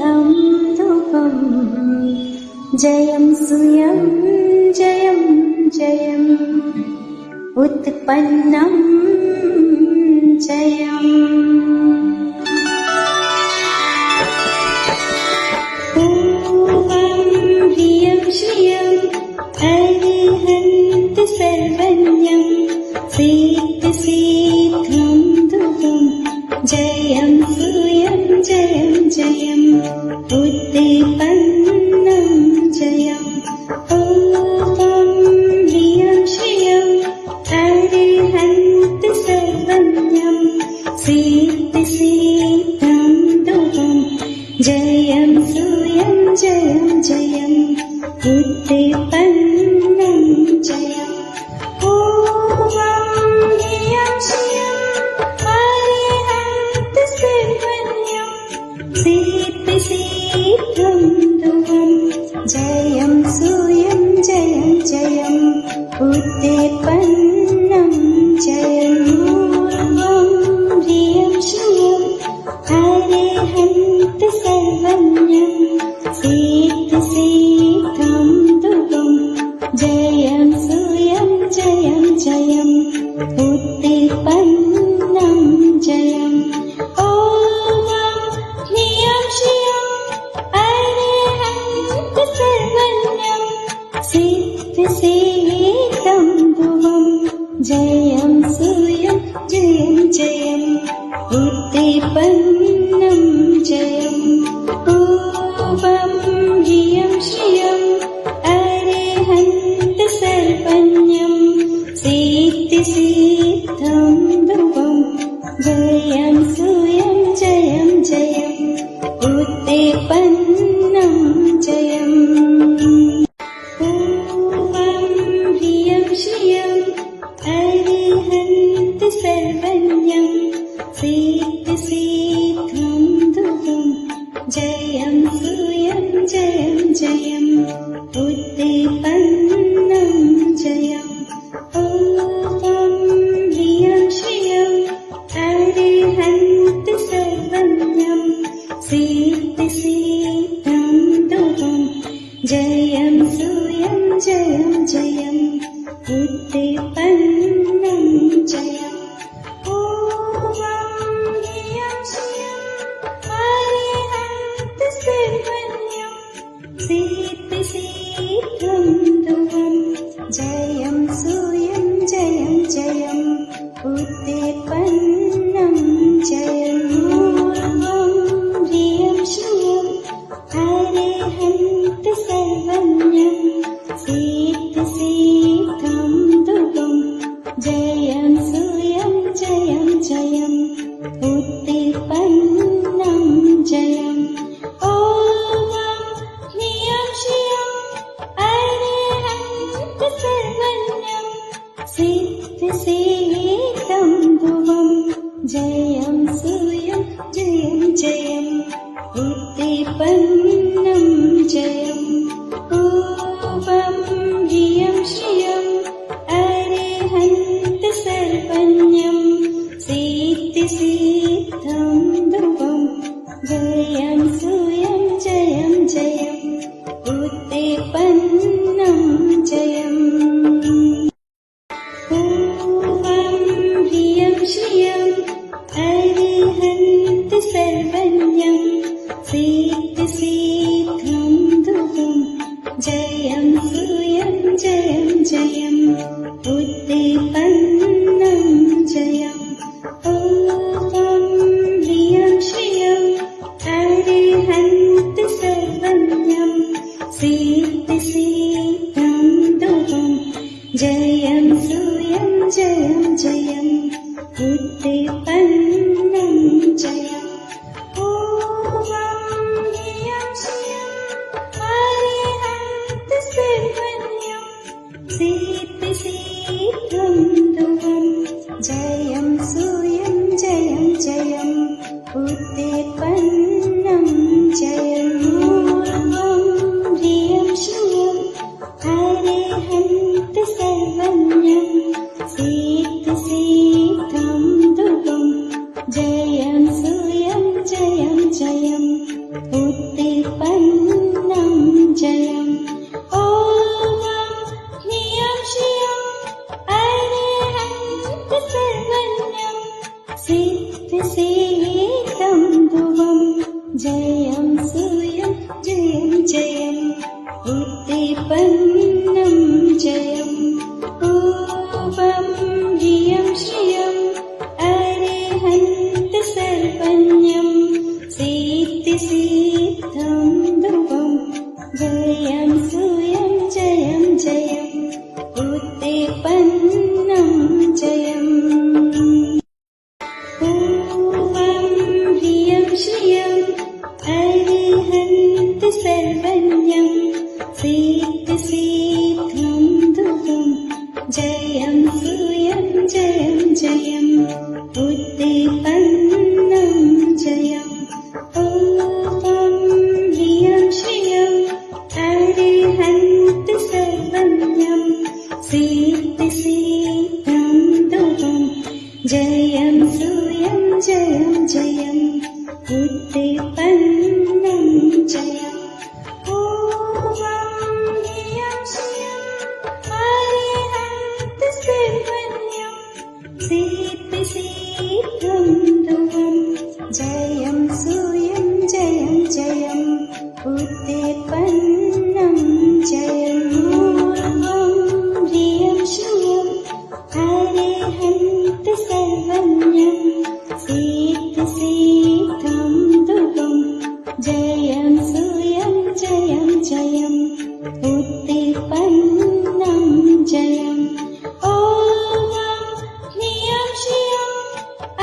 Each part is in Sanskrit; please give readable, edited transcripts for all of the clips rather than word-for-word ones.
सिद्धं ध्रुवम् जयं सूर्यं जयं जयम् उत्पन्नं जयम् ॐ ह्रियं श्रियं अरिहन्त सर्वज्ञं सिद्धिसिद्धं ध्रुवम् जयं सूर्यं जयं जयम् उत्पन्नं जयम् ॐ ह्रियं श्रियं अरिहन्त सर्वज्ञं सिद्धिसिद्धं ध्रुवम् जयं सूर्यं जयं जयम् उत्पन्नं जयम् ॐ ह्रियं श्रियं अरिहन्त सर्वज्ञं सिद्धिसिद्धं ध्रुवम् जयं सूर्यं जयं जयम् उत्पन्नं जयम् ॐ ह्रियं श्रियं अरिहन्त सर्वज्ञं सिद्धिसिद्धं ध्रुवम् जयं सूर्यं जयं जयम् उत्पन्नं जयम् ॐ ह्रियं श्रियं अरिहन्त सर्वज्ञं सिद्धिसिद्धं ध्रुवम् जयं सूर्यं जयं जयम् उत्पन्नं जयम् ॐ ह्रियं श्रियं अरिहन्त सर्वज्ञं सिद्धिसिद्धं ध्रुवम् जयं सूर्यं जयं जयम् उत्पन्नं जयम् ॐ ह्रियं श्रियं अरिहन्त सर्वज्ञं सिद्धिसिद्धं ध्रुवम् जयं सूर्यं जयं जयम् उत्पन्नं जयम् ॐ ह्रियं श्रियं अरिहन्त सर्वज्ञं सिद्धिसिद्धं ध्रुवम् जयं सूर्यं जयं जयम् उत्पन्नं जयम् ॐ ह्रियं श्रियं अरिहन्त सर्वज्ञं सिद्धिसिद्धं ध्रुवम् जयं सूर्यं जयं जयम् उत्पन्नं जयम् ॐ ह्रियं श्रियं अरिहन्त सर्वज्ञं सिद्धिसिद्धं ध्रुवम् जयं सूर्यं जयं जयम् उत्पन्नं जयम् ॐ ह्रियं श्रियं अरिहन्त सर्वज्ञं सिद्धिसिद्धं ध्रुवम् जयं सूर्यं जयं जयम् उत्पन्नं जयम् ॐ ह्रियं श्रियं अरिहन्त सर्वज्ञं सिद्धिसिद्धं ध्रुवम् जयं सूर्यं जयं जयम् उत्पन्नं जयम् ॐ ह्रियं श्रियं अरिहन्त सर्वज्ञं सिद्धिसिद्धं ध्रुवम् जयं सूर्यं जयं जयम् उत्पन्नं जयम् ॐ ह्रियं श्रियं अरिहन्त सर्वज्ञं सिद्धिसिद्धं ध्रुवम् जयं सूर्यं जयं जयम् उत्पन्नं जयम् ॐ सर्वज्ञं सिद्धिसिद्धं ध्रुवं जयं सूयं जयं जयम् उद्दीपन्नं जयम् ॐ ह्रियं श्रियं अरिहन्त सर्वज्ञं सिद्धिसिद्धं ध्रुवं जयं सूयं जयं जयम् उद्दीपन्नं जयम् ॐ ह्रियं श्रियं अरिहन्त सर्वज्ञं सिद्धिसिद्धं ध्रुवं जयं सूयं जयं जयम् उद्दीपन्नं जयम् ॐ ह्रियं श्रियं अरिहन्त सर्वज्ञं सिद्धिसिद्धं ध्रुवं जयं सूयं जयं जयम् उद्दीपन्नं जयम् ॐ ह्रियं श्रियं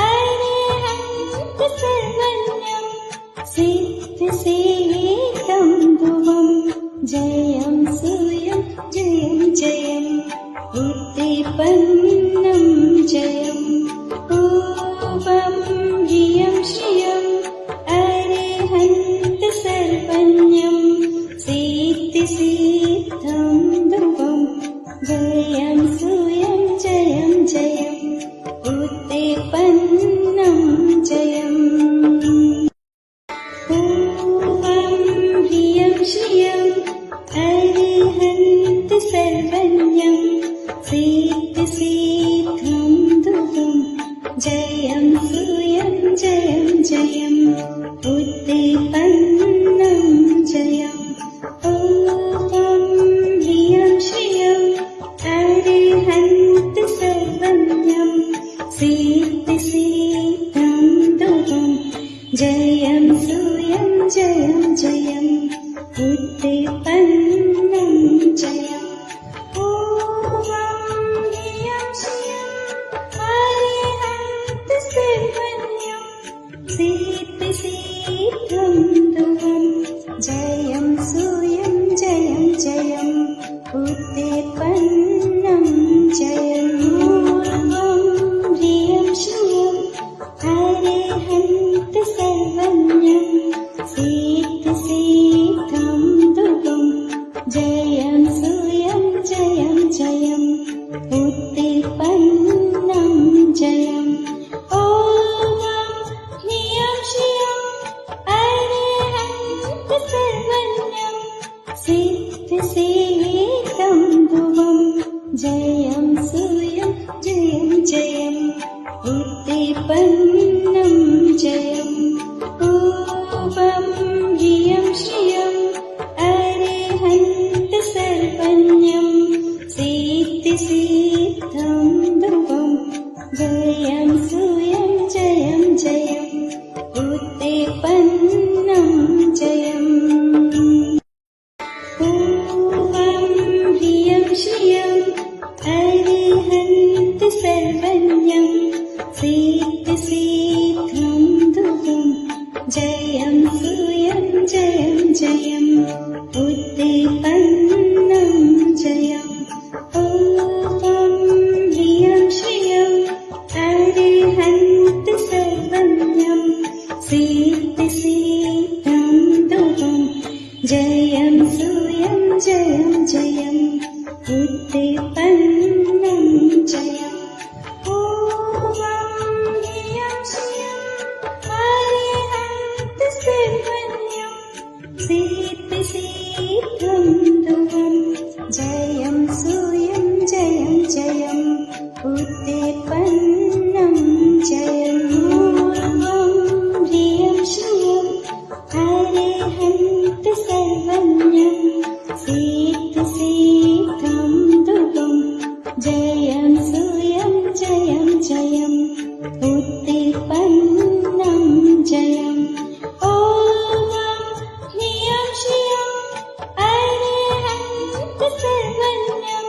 अरिहन्त सर्वज्ञं सिद्धिसिद्धं ध्रुवं जयं सूयं जयं जयम् उद्दीपन्नं जयम् ॐ ह्रियं श्रियं अरिहन्त सर्वज्ञं सिद्धिसिद्धं ध्रुवं जयं सूयं जयं जयम् उद्दीपन्नं जयम् ॐ ह्रियं श्रियं अरिहन्त सर्वज्ञं सिद्धिसिद्धं ध्रुवं जयं सूयं जयं जयम् उद्दीपन्नं जयम् ॐ ह्रियं श्रियं अरिहन्त सर्वज्ञं सिद्धिसिद्धं ध्रुवं जयं सूयं जयं जयम् उद्दीपन्नं जयम् ॐ ह्रियं श्रियं अरिहन्त सर्वज्ञं सिद्धिसिद्धं ध्रुवं जयं सूयं जयं जयम् उद्दीपन्नं जयम् ॐ ह्रियं श्रियं अरिहन्त सर्वज्ञं सिद्धिसिद्धं ध्रुवं जयं सूयं जयं जयम् उद्दीपन्नं जयम् ॐ ह्रियं श्रियं अरिहन्त सर्वज्ञं सिद्धिसिद्धं ध्रुवं जयं सूयं जयं जयम् उद्दीपन्नं जयम् ॐ ह्रियं श्रियं अरिहन्त सर्वज्ञं सिद्धिसिद्धं ध्रुवं जयं सूयं जयं जयम् उद्दीपन्नं जयम् ॐ ह्रियं श्रियं अरिहन्त सर्वज्ञं सिद्धिसिद्धं ध्रुवं जयं सूयं जयं जयम् उद्दीपन्नं जयम् ॐ ह्रियं श्रियं अरिहन्त सर्वज्ञं सिद्धिसिद्धं ध्रुवं जयं सूयं जयं जयम् उद्दीपन्नं जयम् ॐ ह्रियं श्रियं अरिहन्त सर्वज्ञं सिद्धिसिद्धं ध्रुवं जयं सूयं जयं जयम् उद्दीपन्नं जयम् ॐ ह्रियं श्रियं अरिहन्त सर्वज्ञं सिद्धिसिद्धं ध्रुवं जयं सूयं जयं जयम् उद्दीपन्नं जयम् ॐ ह्रियं श्रियं अरिहन्त सर्वज्ञं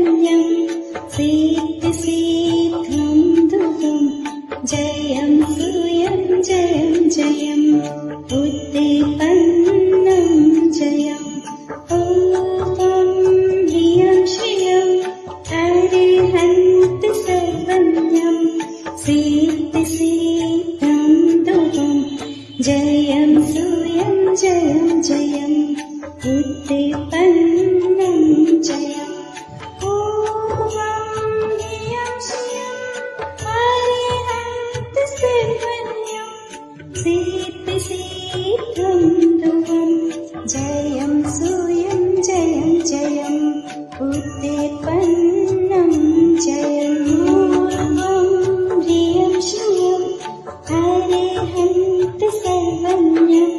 सर्वज्ञं सिद्धिसिद्धं ध्रुवं जयं सूयं जयं जयम् उद्दीपन्नं जयम् ॐ ह्रियं श्रियं अरिहन्त सर्वज्ञं सिद्धिसिद्धं ध्रुवं जयं सूयं जयं जयम् उद्दीपन्नं जयम् ॐ ह्रियं श्रियं अरिहन्त सर्वज्ञं सिद्धिसिद्धं ध्रुवं जयं सूयं जयं जयम् उद्दीपन्नं जयम् ॐ ह्रियं श्रियं अरिहन्त सर्वज्ञं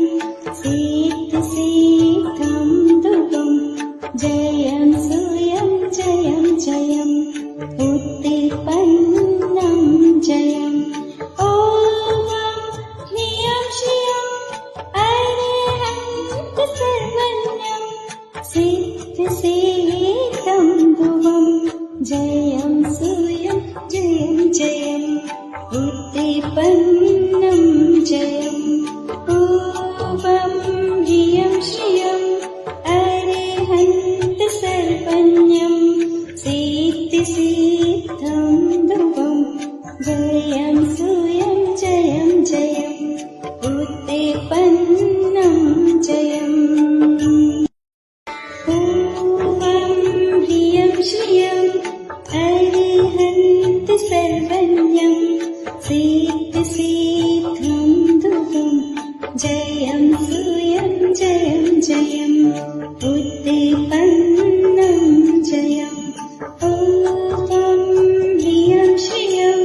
सिद्धिसिद्धं ध्रुवं जयं सूयं जयं जयम् उद्दीपन्नं जयम् ॐ ह्रियं श्रियं अरिहन्त सर्वज्ञं सिद्धिसिद्धं ध्रुवं जयं सूयं जयं जयम् उद्दीपन्नं जयम् ॐ ह्रियं श्रियं अरिहन्त सर्वज्ञं सिद्धिसिद्धं ध्रुवं जयं सूयं जयं जयम् उद्दीपन्नं जयम् ॐ ह्रियं श्रियं अरिहन्त सर्वज्ञं सिद्धिसिद्धं ध्रुवं जयं सूयं जयं जयम् उद्दीपन्नं जयम् ॐ ह्रियं श्रियं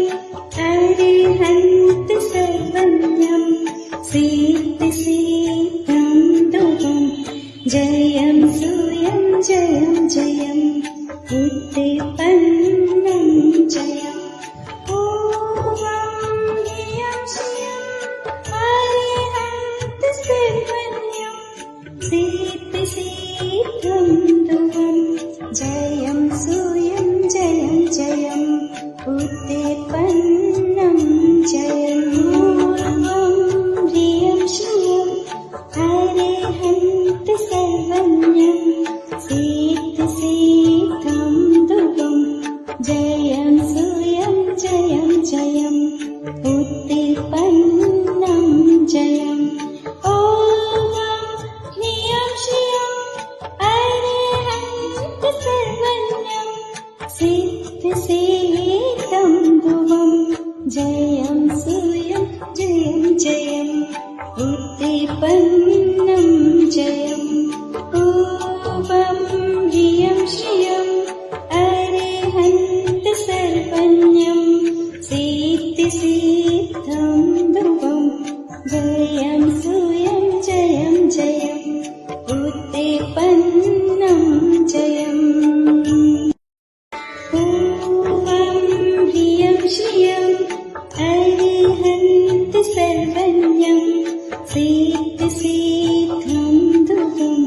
अरिहन्त सर्वज्ञं सिद्धिसिद्धं ध्रुवं जयं सूयं जयं जयम् उद्दीपन्नं जयम् ॐ ह्रियं श्रियं अरिहन्त सर्वज्ञं सिद्धिसिद्धं ध्रुवं जयं सूयं जयं जयम् उद्दीपन्नं जयम् ॐ ह्रियं श्रियं अरिहन्त सर्वज्ञं सिद्धिसिद्धं ध्रुवं जयं सूयं जयं जयम् उद्दीपन्नं जयम् ॐ ह्रियं श्रियं अरिहन्त सर्वज्ञं सिद्धिसिद्धं ध्रुवं जयं सूयं जयं जयम् उद्दीपन्नं जयम् ॐ ह्रियं श्रियं अरिहन्त सर्वज्ञं सिद्धिसिद्धं ध्रुवं जयं सूयं जयं जयम् उद्दीपन्नं जयम् ॐ ह्रियं श्रियं अरिहन्त सर्वज्ञं सिद्धिसिद्धं ध्रुवं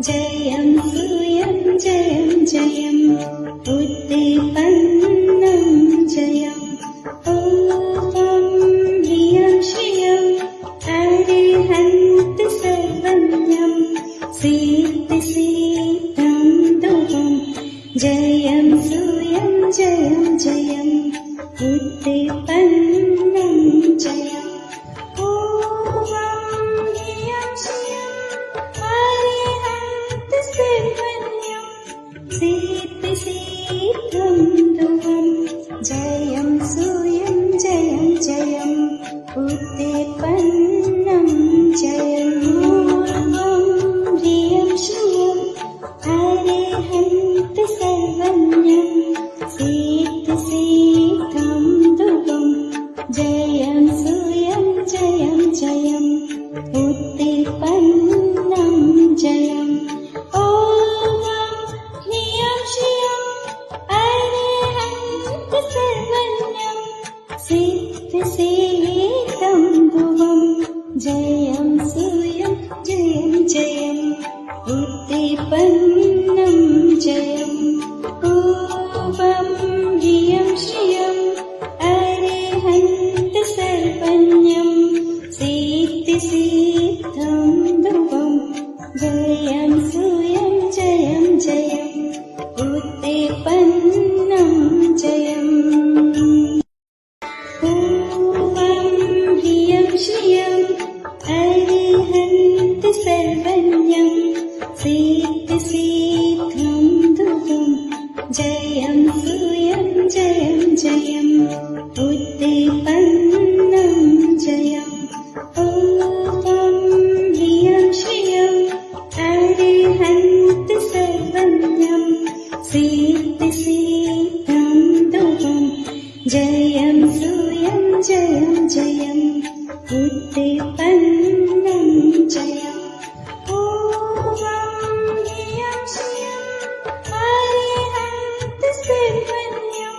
जयं सूयं जयं जयम् उद्दीपन्नं जयम् ॐ ह्रियं श्रियं अरिहन्त सर्वज्ञं सिद्धिसिद्धं ध्रुवं जयं सूयं जयं जयम् उद्दीपन्नं जयम् ॐ ह्रियं श्रियं अरिहन्त सर्वज्ञं सिद्धिसिद्धं ध्रुवं जयं सूयं जयं जयम् उद्दीपन्नं जयम् ॐ ह्रियं श्रियं अरिहन्त सर्वज्ञं सिद्धिसिद्धं ध्रुवं जयं सूयं जयं जयम् उद्दीपन्नं जयम् ॐ ह्रियं श्रियं अरिहन्त सर्वज्ञं जयम् ॐ ह्रियं श्रियं अरिहन्त सर्वज्ञं सिद्धिसिद्धं दुःखं जयं सूयं जयं जयम् उद्दीपन्नं जयम् ॐ ह्रियं श्रियं अरिहन्त सर्वज्ञं सिद्धिसिद्धं दुःखं जयं सूयं जयं जयम् उद्दीपन्नं जयम् ॐ ह्रियं श्रियं अरिहन्त सर्वज्ञं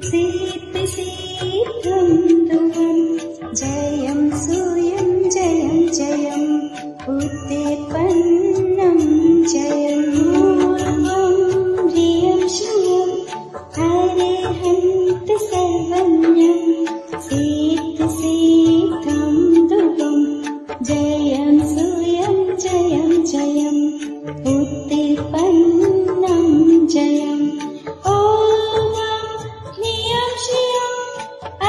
सिद्धिसिद्धं दुःखं जयं सूयं जयं जयम् उद्दीपन्नं जयम् ॐ ह्रियं श्रियं अरिहन्त सर्वज्ञं सिद्धिसिद्धं दुःखं जयं सूयं जयं जयम् उद्दीपन्नं जयम् ॐ ह्रियं श्रियं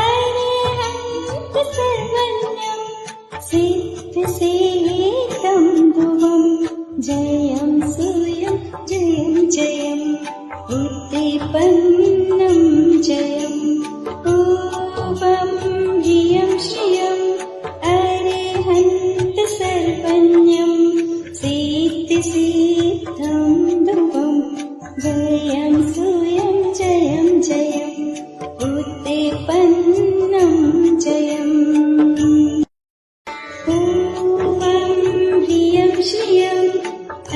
अरिहन्त सर्वज्ञं सिद्धिसिद्धं दुःखं जयं सूयं जयं जयम् उद्दीपन्नं जयम् ॐ ह्रियं श्रियं अरिहन्त सर्वज्ञं सिद्धिसिद्धं दुःखं जयं सूयं जयं जयम् उद्दीपन्नं जयम् ॐ ह्रियं श्रियं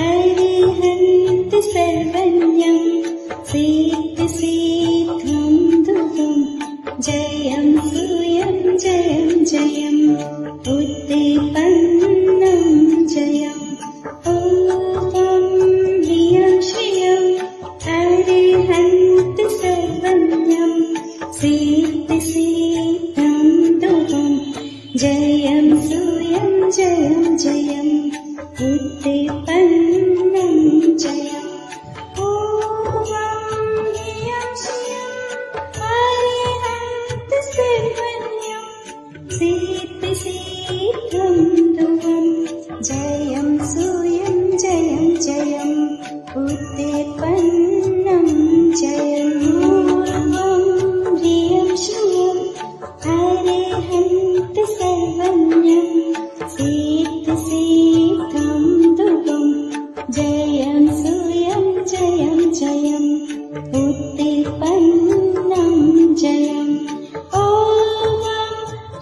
अरिहन्त सर्वज्ञं सिद्धिसिद्धं दुःखं जयं सूयं जयं जयम् उद्दीपन्नं जयम् ॐ ह्रियं श्रियं अरिहन्त सर्वज्ञं सिद्धिसिद्धं दुःखं जयं सूयं जयं जयम् उद्दीपन्नं जयम् ॐ ह्रियं श्रियं अरिहन्त सर्वज्ञं सिद्धिसिद्धं दुःखं जयं सूयं जयं जयम् उद्दीपन्नं जयम् ॐ ह्रियं श्रियं अरिहन्त सर्वज्ञं सिद्धिसिद्धं दुःखं जयं सूयं जयं जयम् उद्दीपन्नं जयम् ॐ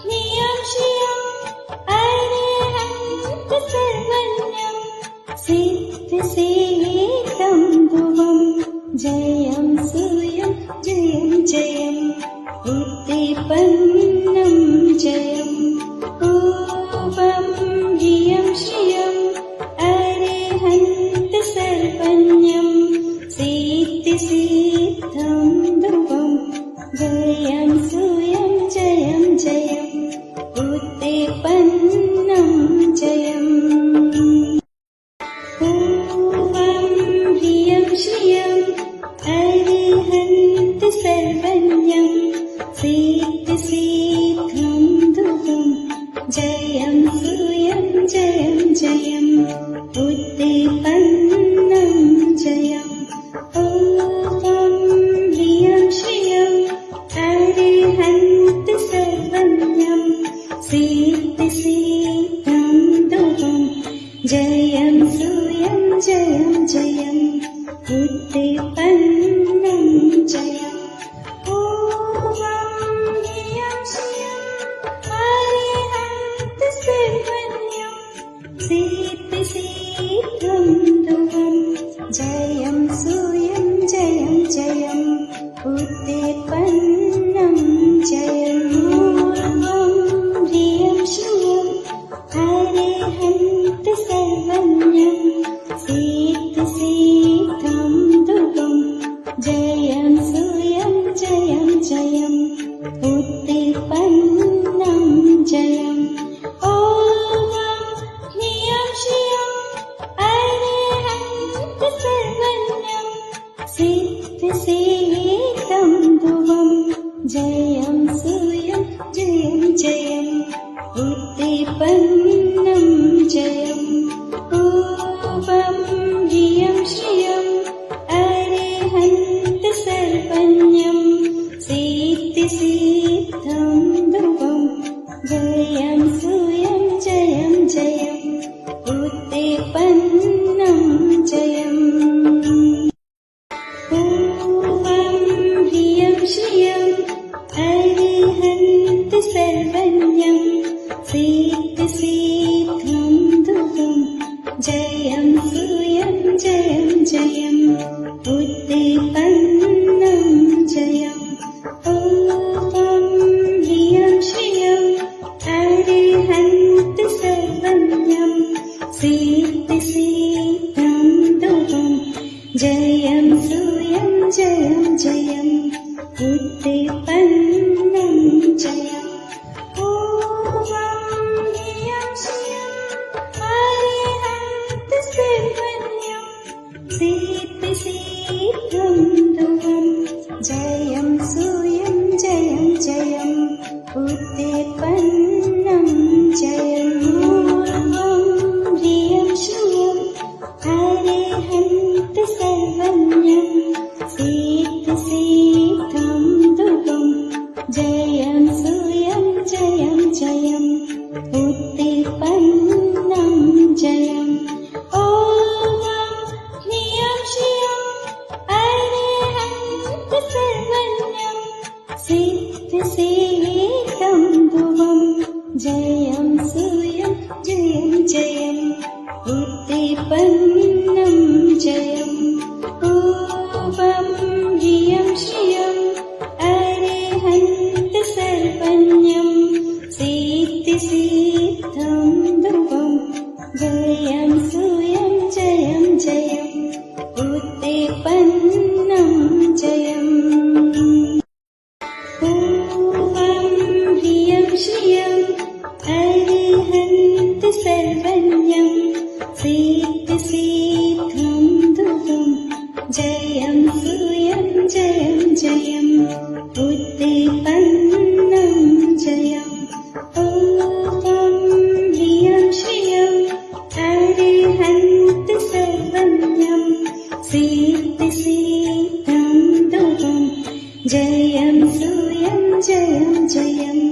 ह्रियं श्रियं अरिहन्त सर्वज्ञं सिद्धिसिद्धं दुःखं जयं सूयं जयं जयम् उद्दीपन्नं जयम् ॐ ह्रियं श्रियं अरिहन्त सर्वज्ञं सिद्धिसिद्धं दुःखं जयं सूयं जयं जयम् उद्दीपन्नं जयम् ॐ ह्रियं श्रियं अरिहन्त सर्वज्ञं सिद्धिसिद्धं दुःखं जयं सूयं जयं जयम् उद्दीपन्नं जयम् ॐ ह्रियं श्रियं अरिहन्त सर्वज्ञं सिद्धिसिद्धं दुःखं जयं सूयं जयं जयम् उद्दीपन्नं जयम् ॐ ह्रियं श्रियं अरिहन्त सर्वज्ञं सिद्धिसिद्धं दुःखं जयं सूयं जयं जयम् उद्दीपन्नं जयम् ॐ ह्रियं श्रियं अरिहन्त सर्वज्ञं सिद्धिसिद्धं दुःखं जयं सूयं जयं जयम् उद्दीपन्नं जयम् ॐ ह्रियं श्रियं अरिहन्त सर्वज्ञं सिद्धिसिद्धं जयं सूयं जयं जयम् उत्तिपन्नं जयम् ऊपं ह्रियं श्रियम् अरिहन्त सर्वज्ञम् सिद्धिसिद्धं ध्रुवम् जयं सूयं जयं जयम् उत्तिपन्नं जयम् ऊपं ह्रियं श्रियम् अरिहन्त सर्वज्ञम् सिद्धिसिद्धं ध्रुवम् जयं सूयं जयं जयम् उत्तिपन्नं जयम् ऊपं ह्रियं श्रियम् अरिहन्त सर्वज्ञम् सिद्धिसिद्धं ध्रुवम् जयं सूयं जयं जयम् उत्तिपन्नं जयम् ऊपं ह्रियं श्रियम् अरिहन्त सर्वज्ञम् सिद्धिसिद्धं ध्रुवम् जयं सूयं जयं जयम् उत्तिपन्नं जयम् ऊपं ह्रियं श्रियम् अरिहन्त सर्वज्ञम् सिद्धिसिद्धं ध्रुवम् जयं सूयं जयं जयम् उत्तिपन्नं जयम् ऊपं ह्रियं श्रियम् अरिहन्त सर्वज्ञम् सिद्धिसिद्धं ध्रुवम् जयं सूयं जयं जयम् उत्तिपन्नं जयम् ऊपं ह्रियं श्रियम् अरिहन्त सर्वज्ञम् सिद्धिसिद्धं ध्रुवम् जयं सूयं जयं जयम् उत्तिपन्नं जयम् ऊपं ह्रियं श्रियम् अरिहन्त सर्वज्ञम् सिद्धिसिद्धं ध्रुवम् जयं सूयं जयं जयम् उत्तिपन्नं जयम् ऊपं ह्रियं श्रियम् अरिहन्त सर्वज्ञम् सिद्धिसिद्धं ध्रुवम् जयं सूयं जयं जयम्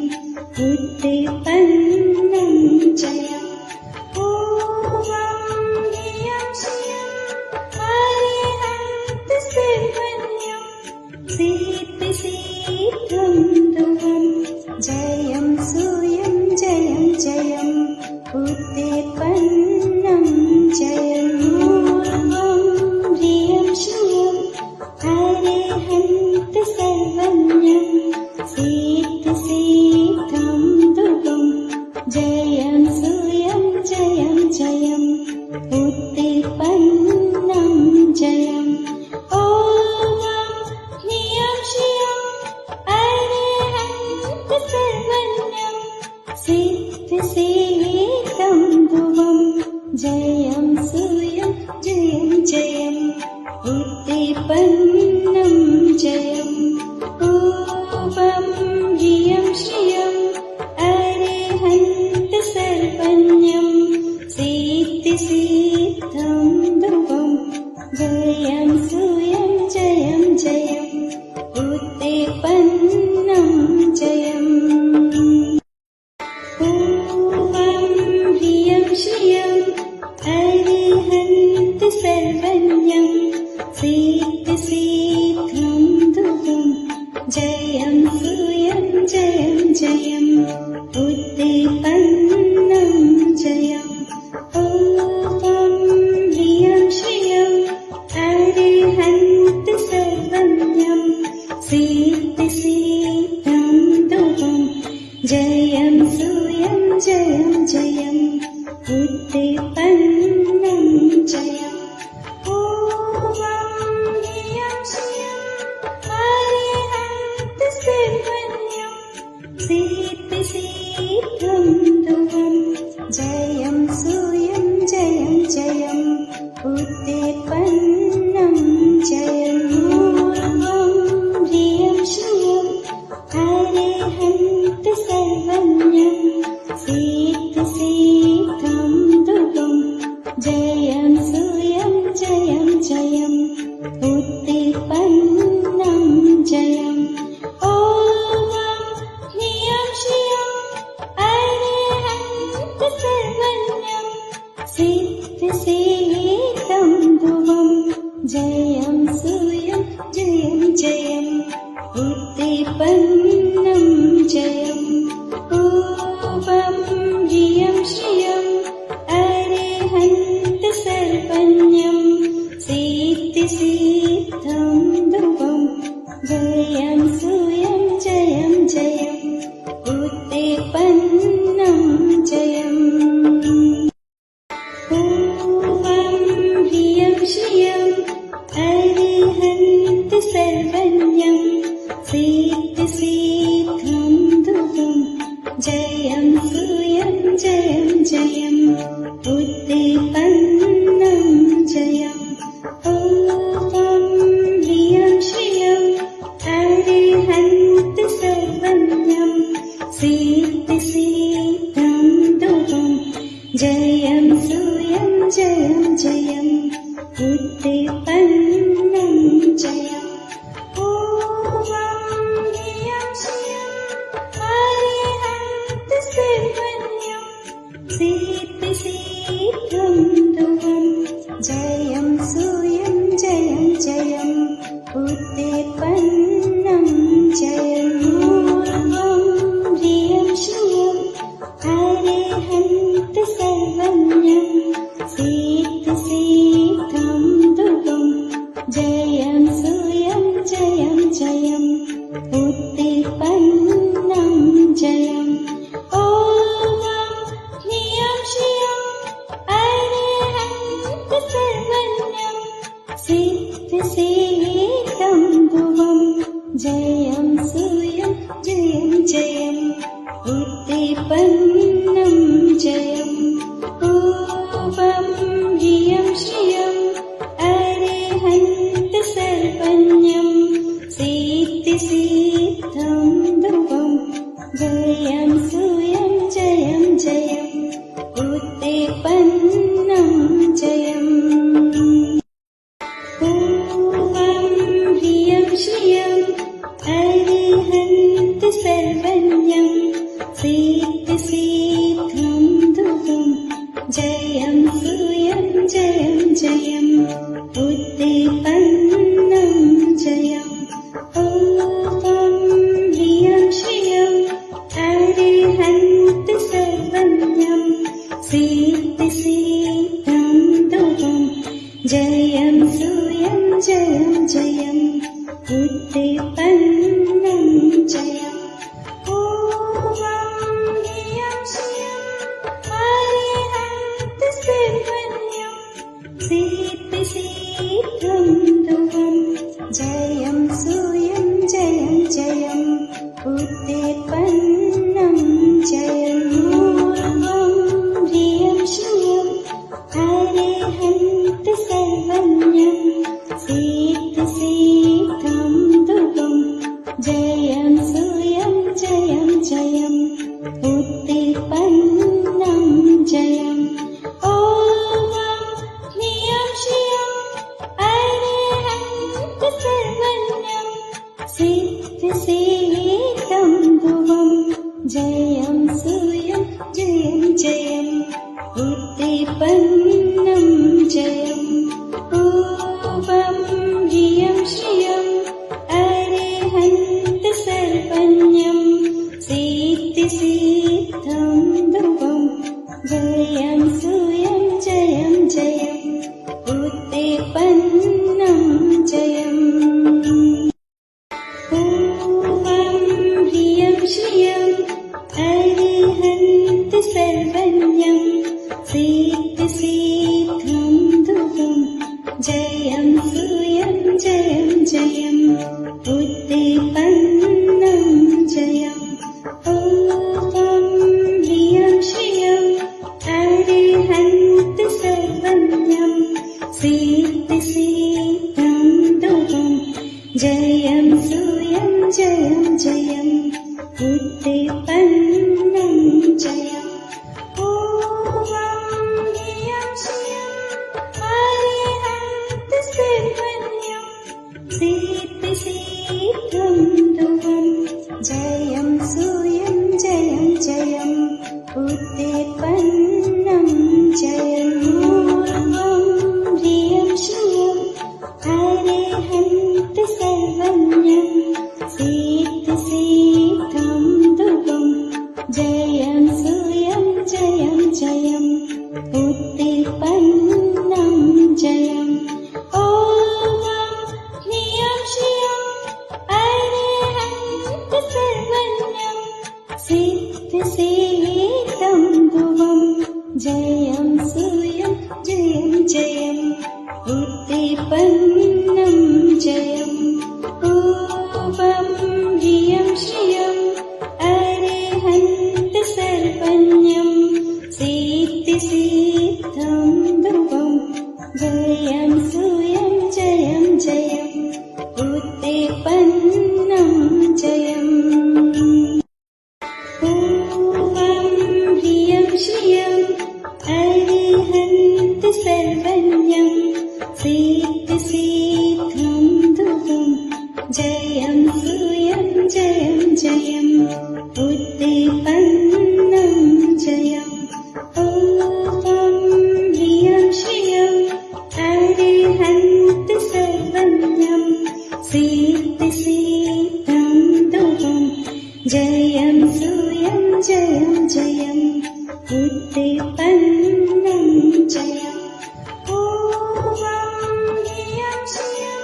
उत्तिपन्नं जयम् ऊपं ह्रियं श्रियम् अरिहन्त सर्वज्ञम् सिद्धिसिद्धं ध्रुवम् जयं सूयं जयं जयम् उत्तिपन्नं जयम् ऊपं ह्रियं श्रियम् अरिहन्त सर्वज्ञम् सिद्धिसिद्धं ध्रुवम् जयं सूयं जयं जयम् उत्तिपन्नं जयम् ऊपं ह्रियं श्रियम् अरिहन्त सर्वज्ञम् सिद्धिसिद्धं ध्रुवम् जयं सूयं जयं जयम् उत्तिपन्नं जयम् ऊपं ह्रियं श्रियम् अरिहन्त सर्वज्ञम् सिद्धिसिद्धं ध्रुवम् जयं सूयं जयं जयम् उत्तिपन्नं जयम् ऊपं ह्रियं श्रियम् अरिहन्त सर्वज्ञम् सिद्धिसिद्धं ध्रुवम् जयं सूयं जयं जयम् उत्तिपन्नं जयम् ऊपं ह्रियं श्रियम् अरिहन्त सर्वज्ञम् सिद्धिसिद्धं ध्रुवम् जयं सूयं जयं जयम् उत्तिपन्नं जयम् ऊपं ह्रियं श्रियम् अरिहन्त सर्वज्ञम् सिद्धिसिद्धं ध्रुवम् जयं सूयं जयं जयम् उत्तिपन्नं जयम् ऊपं ह्रियं श्रियम् जयम् उत्तिपन्नं जयम् ॐ ह्रियं श्रियं अरिहन्त सर्वज्ञं सिद्धिसिद्धं ध्रुवं जयं सूयं जयं जयम् उत्तिपन्नं जयम् ॐ ह्रियं श्रियं अरिहन्त सर्वज्ञं सिद्धिसिद्धं ध्रुवं जयं सूयं जयं जयम् उत्तिपन्नं जयम् ॐ ह्रियं श्रियं अरिहन्त सर्वज्ञं सिद्धिसिद्धं ध्रुवं जयं सूयं जयं जयम् उत्तिपन्नं जयम् ॐ ह्रियं श्रियं अरिहन्त सर्वज्ञं सिद्धिसिद्धं ध्रुवं जयं सूयं जयं जयम् उत्तिपन्नं जयम् ॐ ह्रियं श्रियं अरिहन्त सर्वज्ञं सिद्धिसिद्धं ध्रुवं जयं सूयं जयं जयम् उत्तिपन्नं जयम् ॐ ह्रियं श्रियं अरिहन्त सर्वज्ञं सिद्धिसिद्धं ध्रुवं जयं सूयं जयं जयम् उत्तिपन्नं जयम् ॐ ह्रियं श्रियं अरिहन्त सर्वज्ञं सिद्धिसिद्धं ध्रुवं जयं सूयं जयं जयम् उत्तिपन्नं जयम् ॐ ह्रियं श्रियं अरिहन्त सर्वज्ञं सिद्धिसिद्धं ध्रुवं जयं सूयं जयं जयम् उत्तिपन्नं जयम् ॐ ह्रियं श्रियं अरिहन्त सर्वज्ञं सिद्धिसिद्धं ध्रुवं जयं सूयं जयं जयम् उत्तिपन्नं जयम् ॐ ह्रियं श्रियं अरिहन्त सर्वज्ञं सिद्धिसिद्धं ध्रुवं जयं सूयं जयं जयम् उत्तिपन्नं जयम् ॐ ह्रियं श्रियं अरिहन्त सर्वज्ञं सिद्धिसिद्धं ध्रुवं जयं सूयं जयं जयम् उत्तिपन्नं जयम् ॐ ह्रियं श्रियं अरिहन्त सर्वज्ञं सिद्धिसिद्धं ध्रुवं जयं सूयं जयं जयम् उत्तिपन्नं जयम् ॐ ह्रियं श्रियं अरिहन्त सर्वज्ञं सिद्धिसिद्धं ध्रुवं जयं सूयं जयं जयम् उत्तिपन्नं जयम् ॐ ह्रियं श्रियं अरिहन्त सर्वज्ञं सिद्धिसिद्धं ध्रुवं जयं सूयं जयं जयम् उत्तिपन्नं जयम् ॐ ह्रियं श्रियं अरिहन्त सर्वज्ञं सिद्धिसिद्धं ध्रुवं जयं सूयं जयं जयम् उत्तिपन्नं जयम् ॐ ह्रियं श्रियं अरिहन्त सर्वज्ञं सिद्धिसिद्धं ध्रुवं जयं सूयं जयं जयम् उत्तिपन्नं जयम् ॐ ह्रियं श्रियं अरिहन्त सर्वज्ञं ह्रियं श्रियं अरिहन्त सर्वज्ञं सिद्धिसिद्धं ध्रुवं जयं सूयं जयं जयम् उत्पन्नं जयम् ॐ ह्रियं श्रियं अरिहन्त सर्वज्ञं सिद्धिसिद्धं ध्रुवं जयं सूयं जयं जयम् उत्पन्नं जयम् ॐ ह्रियं श्रियं अरिहन्त सर्वज्ञं सिद्धिसिद्धं ध्रुवं जयं सूयं जयं जयम् उत्पन्नं जयम् ॐ ह्रियं श्रियं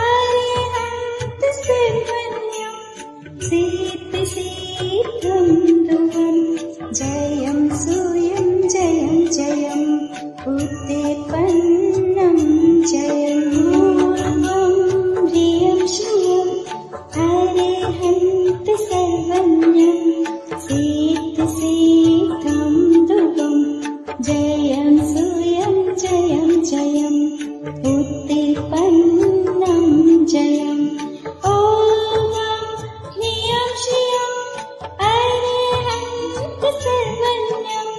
अरिहन्त सर्वज्ञं सिद्धिसिद्धं ध्रुवं जयं सूयं जयं जयम् उत्पन्नं जयम् ॐ ह्रियं श्रियं अरिहन्त सर्वज्ञं सिद्धिसिद्धं ध्रुवं जयं सूयं जयं जयम् उत्पन्नं जयम् ॐ ह्रियं श्रियं अरिहन्त सर्वज्ञं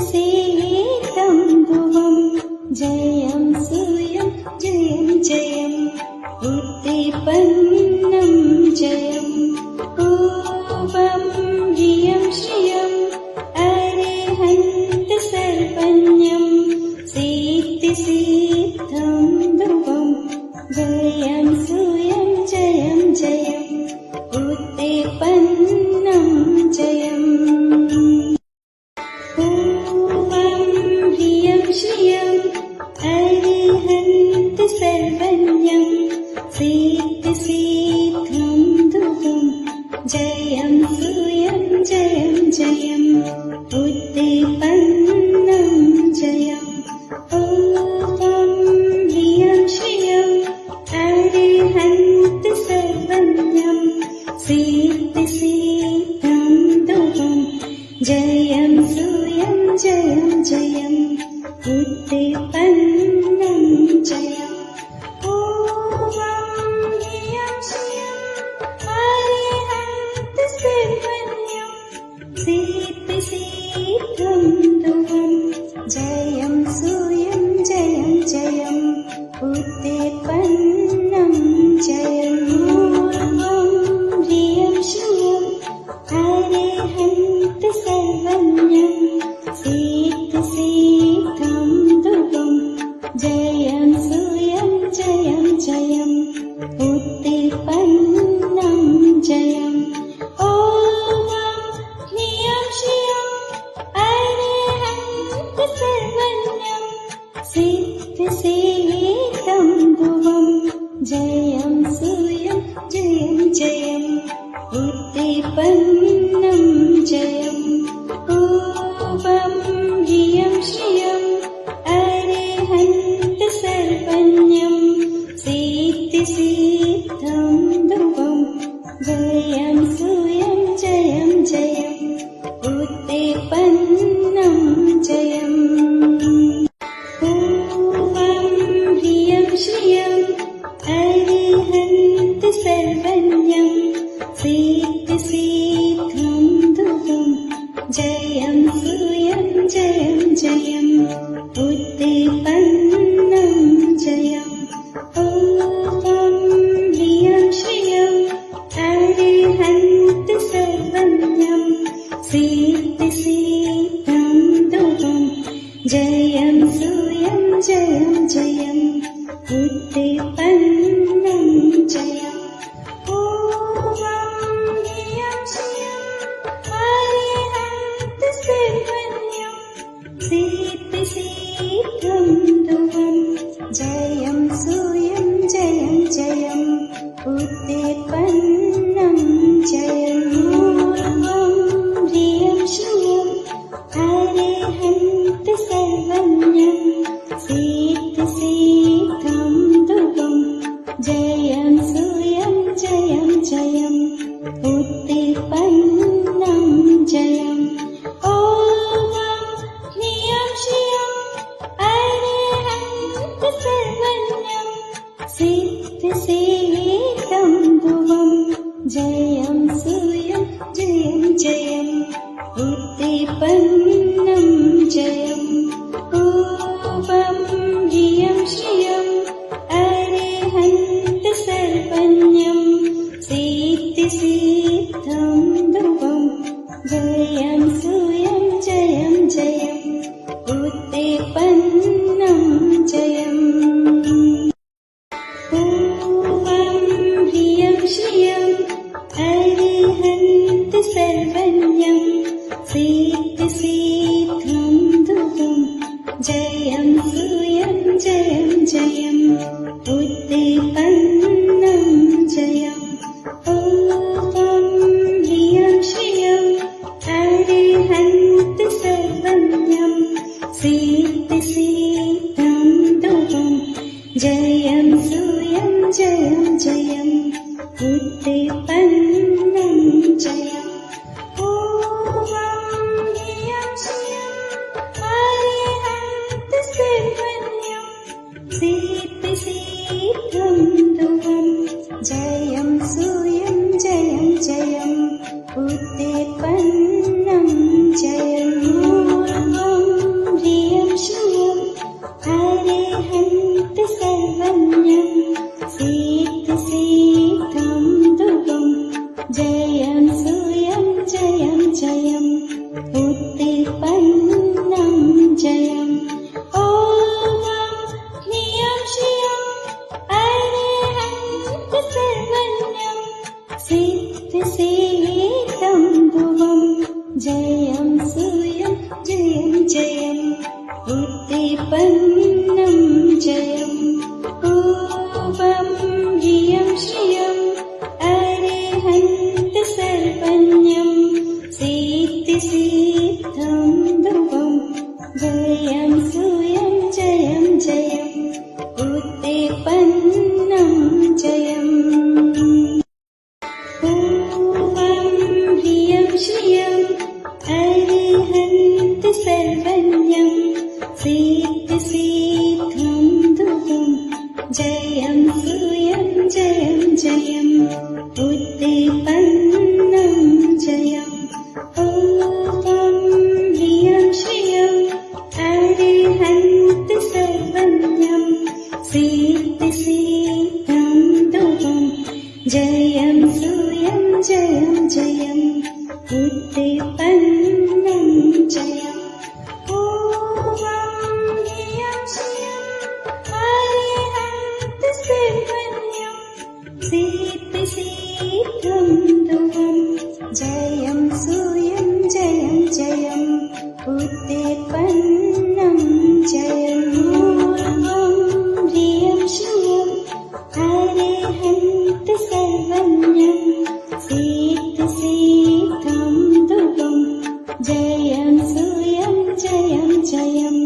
सिद्धिसिद्धं ध्रुवं जयं सूयं जयं जयम् उत्पन्नं जयम् ॐ ह्रियं श्रियं अरिहन्त सर्वज्ञं सिद्धिसिद्धं ध्रुवं जयं सूयं जयं जयम् उत्पन्नं जयम् ॐ ह्रियं श्रियं अरिहन्त सर्वज्ञं सिद्धिसिद्धं ध्रुवं जयं सूयं जयं जयम् उत्पन्नं जयम् ॐ ह्रियं श्रियं अरिहन्त सर्वज्ञं सिद्धिसिद्धं ध्रुवं जयं सूयं जयं जयम् उत्पन्नं जयम् ॐ ह्रियं श्रियं अरिहन्त सर्वज्ञं सिद्धिसिद्धं ध्रुवं जयं सूयं जयं जयम् उत्पन्नं जयम् ॐ ह्रियं श्रियं अरिहन्त सर्वज्ञं सिद्धिसिद्धं ध्रुवं जयं सूयं जयं जयम् उत्पन्नं जयम् ॐ ह्रियं श्रियं अरिहन्त सर्वज्ञं सिद्धिसिद्धं ध्रुवं जयं सूयं जयं जयम् उत्पन्नं जयम् ॐ ह्रियं श्रियं अरिहन्त सर्वज्ञं सिद्धिसिद्धं ध्रुवं जयं सूयं जयं जयम् उत्पन्नं जयम् ॐ ह्रियं श्रियं अरिहन्त सर्वज्ञं सिद्धिसिद्धं ध्रुवं जयं सूयं जयं जयम् उत्पन्नं जयम् ॐ ह्रियं श्रियं अरिहन्त सर्वज्ञं सिद्धिसिद्धं ध्रुवं जयं सूयं जयं जयम् उत्पन्नं जयम् ॐ ह्रियं श्रियं अरिहन्त सर्वज्ञं सिद्धिसिद्धं ध्रुवं जयं सूयं जयं जयम् उत्पन्नं जयम् ॐ ह्रियं श्रियं अरिहन्त सर्वज्ञं सिद्धिसिद्धं ध्रुवं जयं सूयं जयम् ॐ ह्रियं श्रियं अरिहन्त सर्वज्ञं सिद्धिसिद्धं ध्रुवं जयं सूयं जयं जयम् उत्पन्नं जयम् ॐ ह्रियं श्रियं अरिहन्त सर्वज्ञं सिद्धिसिद्धं ध्रुवं जयं सूयं जयं जयम् उत्पन्नं जयम् ॐ ह्रियं श्रियं अरिहन्त सर्वज्ञं सिद्धिसिद्धं ध्रुवं जयं सूयं जयं जयम् उत्पन्नं जयम् ॐ ह्रियं श्रियं अरिहन्त सर्वज्ञं सिद्धिसिद्धं ध्रुवं जयं सूयं जयं जयम् उत्पन्नं जयम् ॐ ह्रियं श्रियं अरिहन्त सर्वज्ञं सिद्धिसिद्धं ध्रुवं जयं सूयं जयं जयम् उत्पन्नं जयम् ॐ ह्रियं श्रियं अरिहन्त सर्वज्ञं सिद्धिसिद्धं ध्रुवं जयं सूयं जयं जयम् उत्पन्नं जयम् ॐ ह्रियं श्रियं अरिहन्त सर्वज्ञं सिद्धिसिद्धं ध्रुवं जयं सूयं जयं जयम् उत्पन्नं जयम् ॐ ह्रियं श्रियं अरिहन्त सर्वज्ञं सिद्धिसिद्धं ध्रुवं जयं सूयं जयं जयम् उत्पन्नं जयम् ॐ ह्रियं श्रियं अरिहन्त सर्वज्ञं सिद्धिसिद्धं ध्रुवं जयं सूयं जयं जयम्